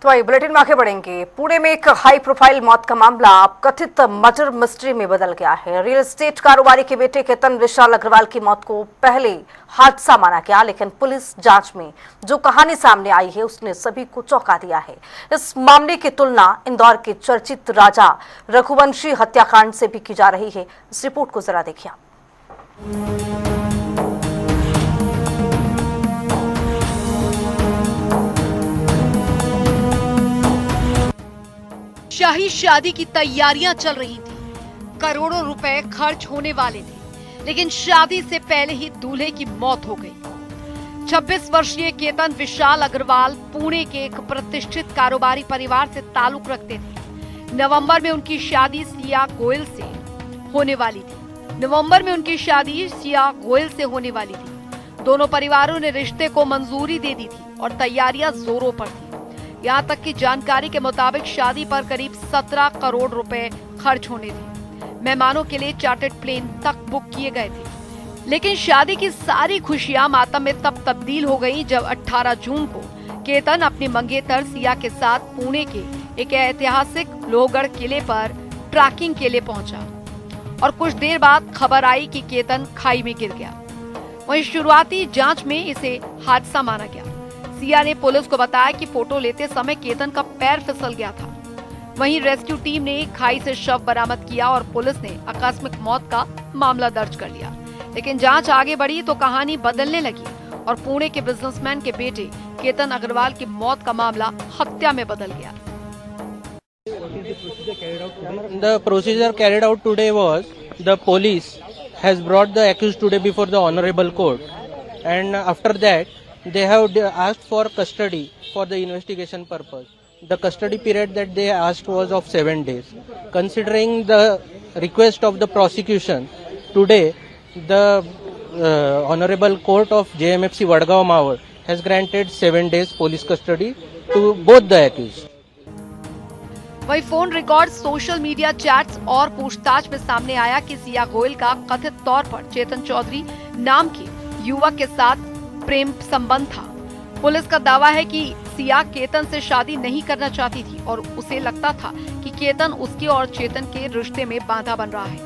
तो आइए बुलेटिन में आगे बढ़ेंगे। पुणे में एक हाई प्रोफाइल मौत का मामला अब कथित मर्डर मिस्ट्री में बदल गया है। रियल एस्टेट कारोबारी के बेटे केतन विशाल अग्रवाल की मौत को पहले हादसा माना गया, लेकिन पुलिस जांच में जो कहानी सामने आई है उसने सभी को चौंका दिया है। इस मामले की तुलना इंदौर के चर्चित राजा रघुवंशी हत्याकांड से भी की जा रही है। इस रिपोर्ट को जरा देखिए। शाही शादी की तैयारियां चल रही थी, करोड़ों रुपए खर्च होने वाले थे, लेकिन शादी से पहले ही दूल्हे की मौत हो गई। 26 वर्षीय केतन विशाल अग्रवाल पुणे के एक प्रतिष्ठित कारोबारी परिवार से ताल्लुक रखते थे। नवंबर में उनकी शादी सिया गोयल से होने वाली थी। दोनों परिवारों ने रिश्ते को मंजूरी दे दी थी और तैयारियां जोरों पर थी। यहाँ तक की जानकारी के मुताबिक शादी पर करीब 17 करोड़ रुपए खर्च होने थे। मेहमानों के लिए चार्टर्ड प्लेन तक बुक किए गए थे। लेकिन शादी की सारी खुशियां मातम में तब तब्दील हो गई जब 18 जून को केतन अपनी मंगेतर सिया के साथ पुणे के एक ऐतिहासिक लोहगढ़ किले पर ट्रैकिंग के लिए पहुंचा और कुछ देर बाद खबर आई कि केतन खाई में गिर गया। वहीं शुरुआती जांच में इसे हादसा माना गया। सिया ने पुलिस को बताया कि फोटो लेते समय केतन का पैर फिसल गया था। वहीं रेस्क्यू टीम ने खाई से शव बरामद किया और पुलिस ने आकस्मिक मौत का मामला दर्ज कर लिया। लेकिन जांच आगे बढ़ी तो कहानी बदलने लगी और पुणे के बिजनेसमैन के बेटे केतन अग्रवाल की मौत का मामला हत्या में बदल गया। The procedure carried out today was the police has brought the accused today before the honorable court, and after that they have asked for custody for the investigation purpose. The custody period that they asked was of 7 days. Considering the request of the prosecution, today the honorable court of JMFC Vadgaon Mawar has granted 7 days police custody to both the accused. वही phone record, social media chats और पूछताछ में सामने आया कि सिया गोयल का कथित तौर पर चेतन चौधरी नाम के युवक के साथ प्रेम संबंध था। पुलिस का दावा है कि सिया केतन से शादी नहीं करना चाहती थी और उसे लगता था कि केतन उसके और चेतन के रिश्ते में बाधा बन रहा है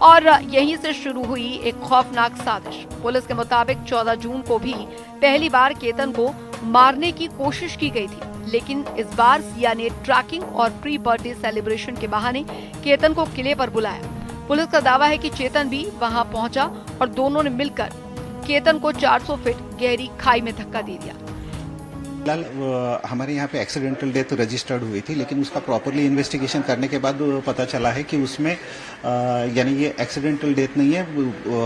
और यहीं से शुरू हुई एक खौफनाक साजिश। पुलिस के मुताबिक 14 जून को भी पहली बार केतन को मारने की कोशिश की गई थी, लेकिन इस बार सिया ने ट्रैकिंग और प्री बर्थडे सेलिब्रेशन के बहाने केतन को किले पर बुलाया। पुलिस का दावा है कि चेतन भी वहां पहुंचा और दोनों ने मिलकर केतन को 400 फीट गहरी खाई में धक्का दे दिया। फिलहाल हमारे यहाँ पे एक्सीडेंटल डेथ रजिस्टर्ड हुई थी, लेकिन उसका प्रॉपरली इन्वेस्टिगेशन करने के बाद पता चला है कि उसमें यानी ये एक्सीडेंटल डेथ नहीं है,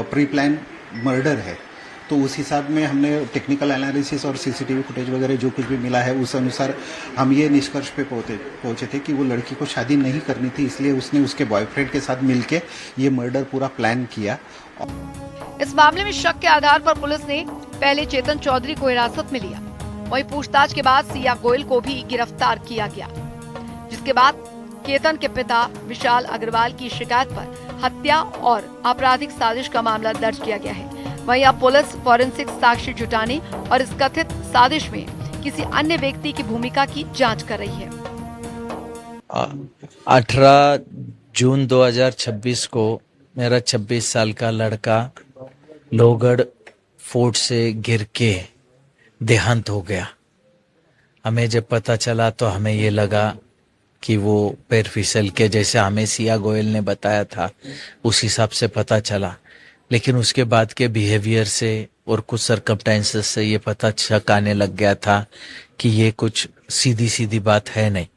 प्री प्लान मर्डर है। तो उस हिसाब में हमने टेक्निकल एनालिसिस और सीसीटीवी फुटेज वगैरह जो कुछ भी मिला है उस अनुसार हम ये निष्कर्ष पे पहुंचे थे कि वो लड़की को शादी नहीं करनी थी, इसलिए उसने उसके बॉयफ्रेंड के साथ मिलके ये मर्डर पूरा प्लान किया। इस मामले में शक के आधार पर पुलिस ने पहले चेतन चौधरी को हिरासत में लिया। वहीं पूछताछ के बाद सिया गोयल को भी गिरफ्तार किया गया, जिसके बाद केतन के पिता विशाल अग्रवाल की शिकायत पर हत्या और आपराधिक साजिश का मामला दर्ज किया गया है। वहीं अब पुलिस फॉरेंसिक साक्ष्य जुटाने और इस कथित साजिश में किसी अन्य व्यक्ति की भूमिका की जांच कर रही है। 18 जून 2026 को मेरा 26 साल का लड़का लोहगढ़ फोर्ट से गिर के देहांत हो गया। हमें जब पता चला तो हमें ये लगा कि वो पैर फिसल के, जैसे हमें सिया गोयल ने बताया था उस हिसाब से पता चला, लेकिन उसके बाद के बिहेवियर से और कुछ सर्कमस्टेंसेस से ये पता शक आने लग गया था कि ये कुछ सीधी सीधी बात है नहीं।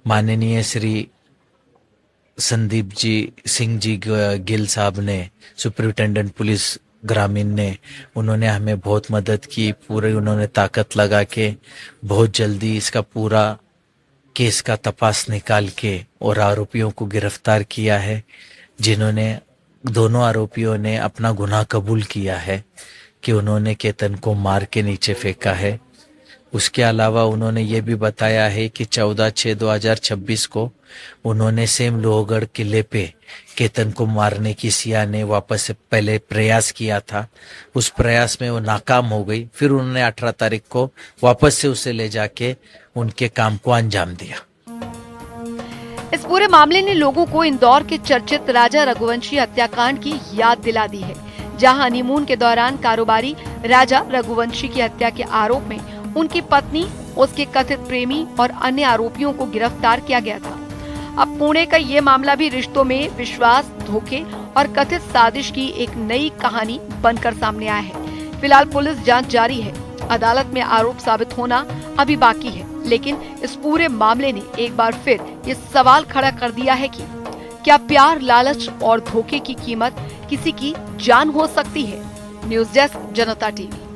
माननीय श्री संदीप जी सिंह जी गिल साहब ने, सुपरिटेंडेंट पुलिस ग्रामीण ने, उन्होंने हमें बहुत मदद की। पूरे उन्होंने ताकत लगा के बहुत जल्दी इसका पूरा केस का तपास निकाल के और आरोपियों को गिरफ्तार किया है, जिन्होंने दोनों आरोपियों ने अपना गुनाह कबूल किया है कि उन्होंने केतन को मार के नीचे फेंका है। उसके अलावा उन्होंने ये भी बताया है कि 14/6/2026 को उन्होंने सेम लोहगढ़ किले पे केतन को मारने की सिया ने वापस से पहले प्रयास किया था। उस प्रयास में वो नाकाम हो गई। फिर उन्होंने 18 तारीख को वापस से उसे ले जाके उनके काम को अंजाम दिया। इस पूरे मामले ने लोगों को इंदौर के चर्चित राजा रघुवंशी हत्याकांड की याद दिला दी है, जहां हनीमून के दौरान कारोबारी राजा रघुवंशी की हत्या के आरोप में उनकी पत्नी, उसके कथित प्रेमी और अन्य आरोपियों को गिरफ्तार किया गया था। अब पुणे का ये मामला भी रिश्तों में विश्वास, धोखे और कथित साजिश की एक नई कहानी बनकर सामने आया है। फिलहाल पुलिस जांच जारी है। अदालत में आरोप साबित होना अभी बाकी है, लेकिन इस पूरे मामले ने एक बार फिर ये सवाल खड़ा कर दिया है कि क्या प्यार, लालच और धोखे की कीमत किसी की जान हो सकती है। न्यूज़ डेस्क, जनता टीवी।